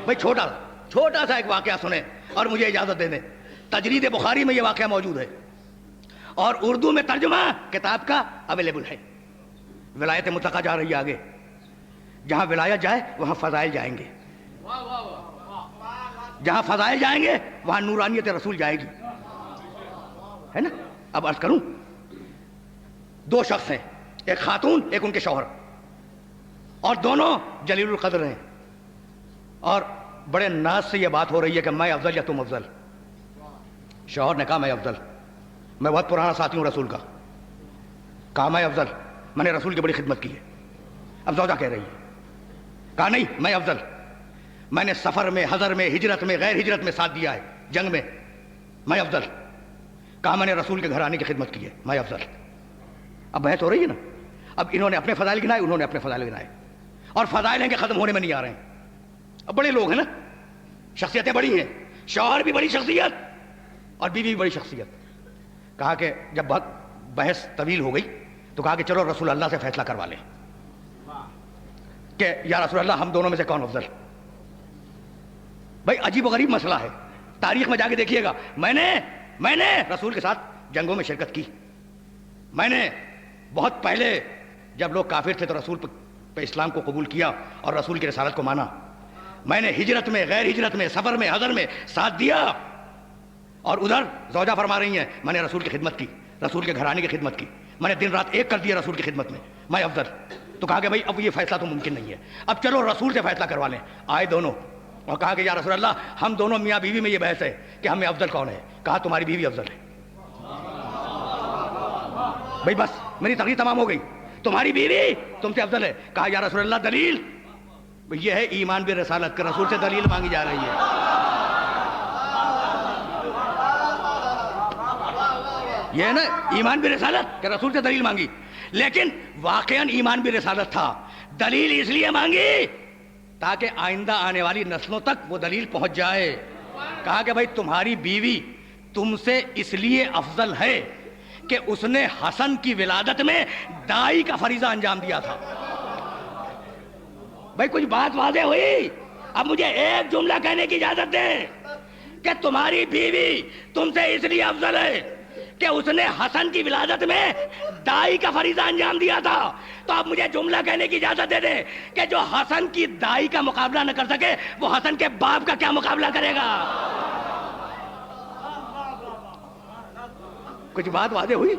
بھائی چھوٹا سا ایک واقعہ سنیں اور مجھے اجازت دے دیں. تجرید بخاری میں یہ واقعہ موجود ہے اور اردو میں ترجمہ کتاب کا اویلیبل ہے. ولایت مطلقہ جا رہی ہے آگے. جہاں ولایت جائے وہاں فضائل جائیں گے. جہاں فضائل جائیں گے وہاں نورانیت رسول جائے گی, ہے نا. اب عرض کروں, دو شخص ہیں, ایک خاتون ایک ان کے شوہر, اور دونوں جلیل القدر ہیں, اور بڑے ناز سے یہ بات ہو رہی ہے کہ میں افضل یا تم افضل. شوہر نے کہا میں افضل, میں بہت پرانا ساتھی ہوں رسول کا. کہا میں افضل, میں نے رسول کی بڑی خدمت کی ہے. اب زوجہ کہہ رہی ہے, کہا نہیں میں افضل, میں نے سفر میں, حضر میں, ہجرت میں, غیر ہجرت میں ساتھ دیا ہے, جنگ میں, میں افضل. کہا میں نے رسول کے گھر آنے کی خدمت کی ہے, میں افضل. اب بحث ہو رہی ہے نا. اب انہوں نے اپنے فضائل گنائے, انہوں نے اپنے فضائل گنائے, اور فضائل ہیں کہ ختم ہونے میں نہیں آ رہے ہیں. اب بڑے لوگ ہیں نا, شخصیتیں بڑی ہیں, شوہر بھی بڑی شخصیت اور بیوی بھی بڑی شخصیت. کہا کہ جب بہت بحث طویل ہو گئی تو کہا کہ چلو رسول اللہ سے فیصلہ کروا لیں کہ یا رسول اللہ ہم دونوں میں سے کون افضل. بھائی عجیب و غریب مسئلہ ہے, تاریخ میں جا کے دیکھیے گا. میں نے رسول کے ساتھ جنگوں میں شرکت کی. میں نے بہت پہلے جب لوگ کافر تھے تو رسول پہ اسلام کو قبول کیا اور رسول کی رسالت کو مانا. میں نے ہجرت میں, غیر ہجرت میں, سفر میں, حضر میں ساتھ دیا. اور ادھر زوجہ فرما رہی ہیں میں نے رسول کی خدمت کی, رسول کے گھرانے کی خدمت کی, میں نے دن رات ایک کر دیا رسول کی خدمت میں, میں افضل. تو کہا کہ بھائی اب یہ فیصلہ تو ممکن نہیں ہے, اب چلو رسول سے فیصلہ کروا لیں. آئے دونوں اور کہا کہ یا رسول اللہ ہم دونوں میاں بیوی میں یہ بحث ہے کہ ہمیں افضل کون ہے. کہا تمہاری بیوی افضل ہے. بھائی بس میری تقریر تمام ہو گئی, تمہاری بیوی تم سے افضل ہے. کہا یا رسول اللہ دلیل. یہ ہے ایمان بھی رسالت کے, رسول سے دلیل مانگی جا رہی ہے. یہ ہے نا ایمان بھی رسالت کہ رسول سے دلیل مانگی, لیکن واقعاً ایمان بھی رسالت تھا. دلیل اس لیے مانگی تاکہ آئندہ آنے والی نسلوں تک وہ دلیل پہنچ جائے. کہا کہ بھائی تمہاری بیوی تم سے اس لیے افضل ہے کہ اس نے حسن کی ولادت میں دائی کا فریضہ انجام دیا تھا. بھائی کچھ بات واضح ہوئی. اب مجھے ایک جملہ کہنے کی اجازت دیں کہ تمہاری بیوی تم سے اس لیے افضل ہے کہ اس نے حسن کی ولادت میں دائی کا فریضہ انجام دیا تھا. تو اب مجھے جملہ کہنے کی اجازت دے دیں کہ جو حسن کی دائی کا مقابلہ نہ کر سکے وہ حسن کے باپ کا کیا مقابلہ کرے گا. کچھ بات واضح ہوئی.